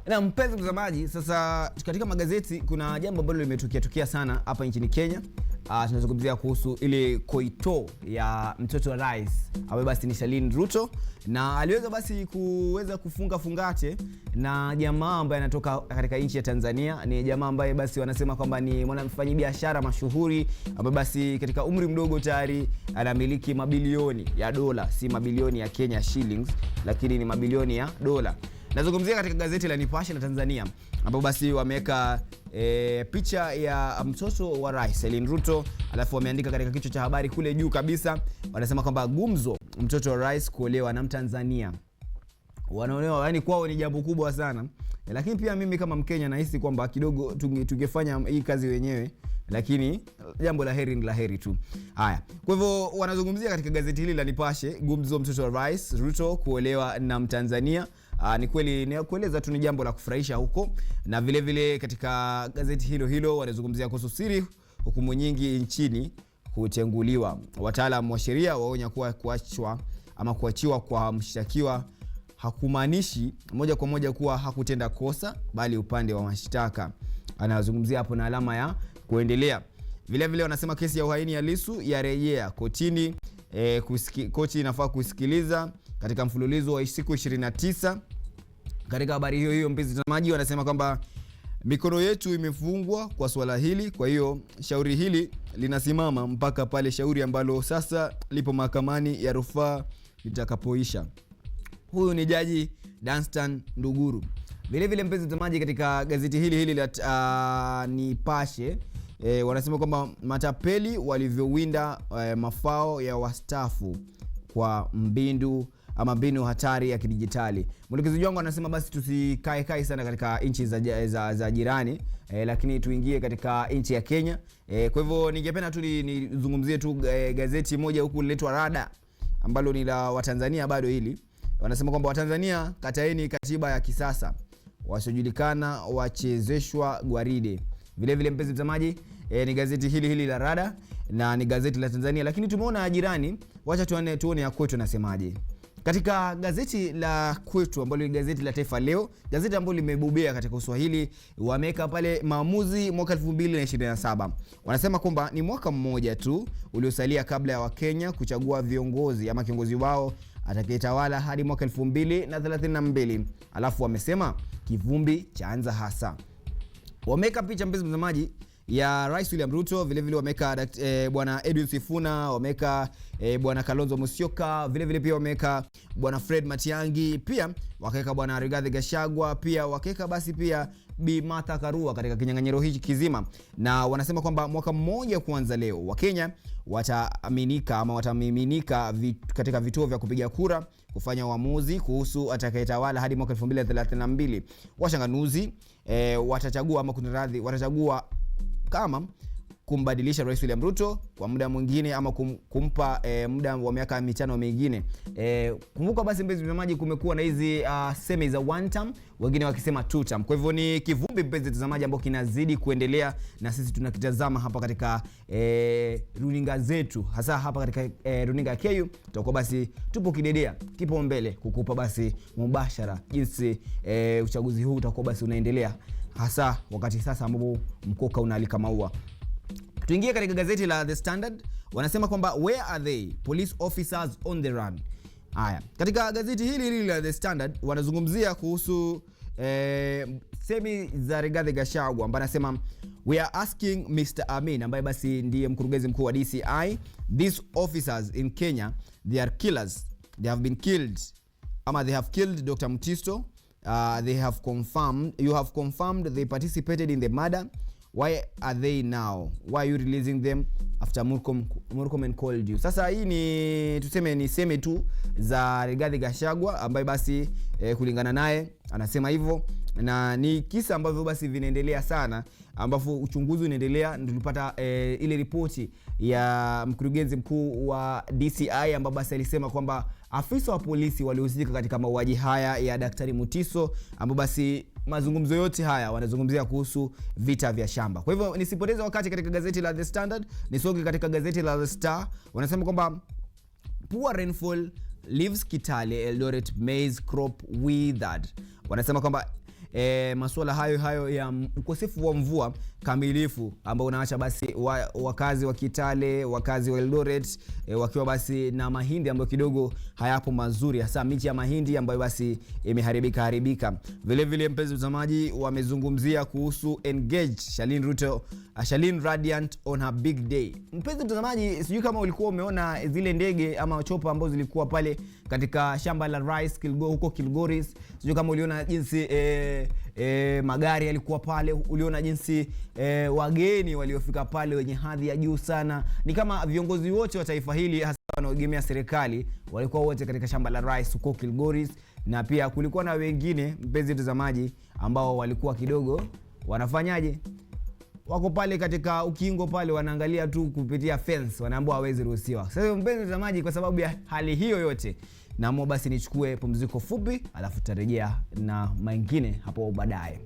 Na mpenzi mtazamaji, sasa katika magazeti kuna jambo ambalo limetokea sana hapa nchini Kenya. Tunazungumzia kuhusu ile koito ya mtoto wa rais ambaye basi ni Shalin Ruto, na aliweza basi kufunga fungate na jamaa ambaye anatoka katika nchi ya Tanzania. Ni jamaa ambaye basi wanasema kwamba ni mfanyabiashara mashuhuri ambaye basi katika umri mdogo tayari anamiliki mabilioni ya dola, si mabilioni ya Kenya shillings, lakini ni mabilioni ya dola. Nazungumzia katika gazeti la Nipashe la Tanzania ambapo basi wameweka picha ya mtoto wa rais Shalin Ruto, alafu wameandika katika kichwa cha habari kule juu kabisa, wanasema kwamba gumzo, mtoto wa rais kuolewa na Mtanzania. Wanaolewa, yani kwao ni jambo kubwa sana. Lakini pia mimi kama Mkenya nahisi kwamba kidogo tungefanya hii kazi wenyewe, lakini jambo la heri ni la heri tu. Haya, kwa hivyo wanazungumzia katika gazeti hili la Nipashe, gumzo, mtoto wa rais Ruto kuolewa na Mtanzania. Ni kweli, ni kueleza tu ni jambo la kufurahisha huko. Na vile vile katika gazeti hilo wanazungumzia kuhusu siri hukumu nyingi nchini kutenguliwa. Wataalamu wa sheria waonya kuwa kuachiwa kwa mshtakiwa hakumaanishi moja kwa moja kuwa hakutenda kosa, bali upande wa mashtaka. Anazungumzia hapo na alama ya kuendelea. Vile vile wanasema kesi ya uhaini ya Lissu yarejea kotini. Koti inafaa kusikiliza katika mfululizo wa siku 29. Katika habari hiyo mpenzi mtazamaji, wanasema kwamba mikono yetu imefungwa kwa swala hili, kwa hiyo shauri hili linasimama mpaka pale shauri ambalo sasa lipo mahakamani ya rufaa litakapoisha. Huyu ni Jaji Danstan Nduguru. Vile vile mpenzi mtazamaji, katika gazeti hili la Nipashe wanasema kwamba matapeli walivyowinda mafao ya wastaafu kwa mbinu hatari ya kidijitali. Mwelekezaji wangu anasema basi tusikae sana katika nchi za jirani, lakini tuingie katika nchi ya Kenya. Kwa hivyo ningependa tu nizungumzie tu gazeti moja huku linaitwa Rada, ambalo ni la Watanzania bado hili. Wanasema kwamba Watanzania kataeni katiba ya kisasa, wasiojulikana wachezeshwa gwaride. Vile vile mpenzi mtazamaji, ni gazeti hili la Rada na ni gazeti la Tanzania, lakini tumeona jirani. Wacha tuone ya kwetu nasemaje. Katika gazeti la kwetu ambalo ni gazeti la Taifa Leo, gazeti ambalo limebobea katika Kiswahili, wameka pale maamuzi mwaka 2027. Wanasema kwamba ni mwaka mmoja tu uliosalia kabla ya Wakenya kuchagua viongozi ama kiongozi wao atakayetawala hadi mwaka 2032. Alafu wamesema kivumbi chaanza hasa. Wameka picha mpenzi mtazamaji ya Rais William Ruto, vile vile wameka bwana Edwin Sifuna, wameka bwana Kalonzo Musyoka, vile vile pia wameka bwana Fred Matiang'i, pia wakaweka bwana Rigathi Gachagua, pia wakaweka basi pia Bi Martha Karua katika kinyang'anyiro hiki kizima. Na wanasema kwamba mwaka mmoja kuanza leo Wakenya watamiminika katika vituo vya kupiga kura kufanya uamuzi kuhusu atakayetawala hadi mwaka 2032. Washanganuzi watachagua kama kumbadilisha Rais William Ruto kwa muda mwingine ama kumpa muda wa miaka 5 mingine. Kumbuka basi mpenzi mtazamaji, kumekuwa na hizi semi za one term, wengine wakisema two term. Kwa hivyo ni kivumbi mpenzi mtazamaji ambao kinazidi kuendelea, na sisi tunakitazama hapa katika runinga zetu, hasa hapa katika runinga KU. Tutakuwa basi tupo kidedea, kipo mbele kukupa basi mubashara jinsi uchaguzi huu utakuwa basi unaendelea, hasa wakati sasa ambapo mkoka unaalika maua. Tuingie katika gazeti la The Standard. Wanasema kwamba where are they, police officers on the run. Haya, katika gazeti hili la The Standard wanazungumzia kuhusu semi za Rigathi Gachagua, ambaye anasema we are asking Mr. Amin, ambaye basi ndiye mkurugenzi mkuu wa DCI, these officers in Kenya, they are killers, they have been killed, ama they have killed Dr. Mutiso. You have confirmed they participated in the murder. Why are they now? Why are you releasing them after Murkomen called you? Sasa hii ni tuseme ni seme tu za Rigathi Gachagua, ambaye basi kulingana naye anasema hivyo, na ni kisa ambavyo basi vinaendelea sana, ambapo uchunguzi unaendelea. Nilipata ile ripoti ya mkurugenzi mkuu wa DCI ambaye basi alisema kwamba afisa wa polisi walihusika katika mauaji haya ya Daktari Mutiso, ambapo basi mazungumzo yote haya wanazungumzia kuhusu vita vya shamba. Kwa hivyo nisipoteze wakati katika gazeti la The Standard, nisoge katika gazeti la The Star. Wanasema kwamba poor rainfall leaves Kitale Eldoret maize crop withered. Wanasema kwamba masuala hayo ya ukosefu wa mvua kamilifu ambao unaacha basi wakazi wa Kitale, wakazi wa Eldoret wakiwa basi na mahindi ambayo kidogo hayapo mazuri, hasa michi ya mahindi ambayo basi imeharibika. Vile vile mpenzi mtazamaji, wamezungumzia kuhusu engage Shalin Ruto, Shalin Radiant on her big day. Mpenzi mtazamaji, sijui kama ulikuwa umeona zile ndege ama chopa ambazo zilikuwa pale katika shamba la rice huko Kilgoris. Sijui kama uliona jinsi magari yalikuwa pale, uliona jinsi wageni waliofika pale wenye hadhi ya juu sana. Ni kama viongozi wote wa taifa hili hasa wanaoegemea serikali walikuwa wote katika shamba la rice huko Kilgoris, na pia kulikuwa na wengine mpenzi mtazamaji ambao walikuwa kidogo wanafanyaje, wako pale katika ukingo pale wanaangalia tu kupitia fence, wanaambiwa hawezi ruhusiwa. Sasa mpenzi mtazamaji, kwa sababu ya hali hiyo yote, naamua basi nichukue pumziko fupi alafu tutarejea na mengine hapo baadaye.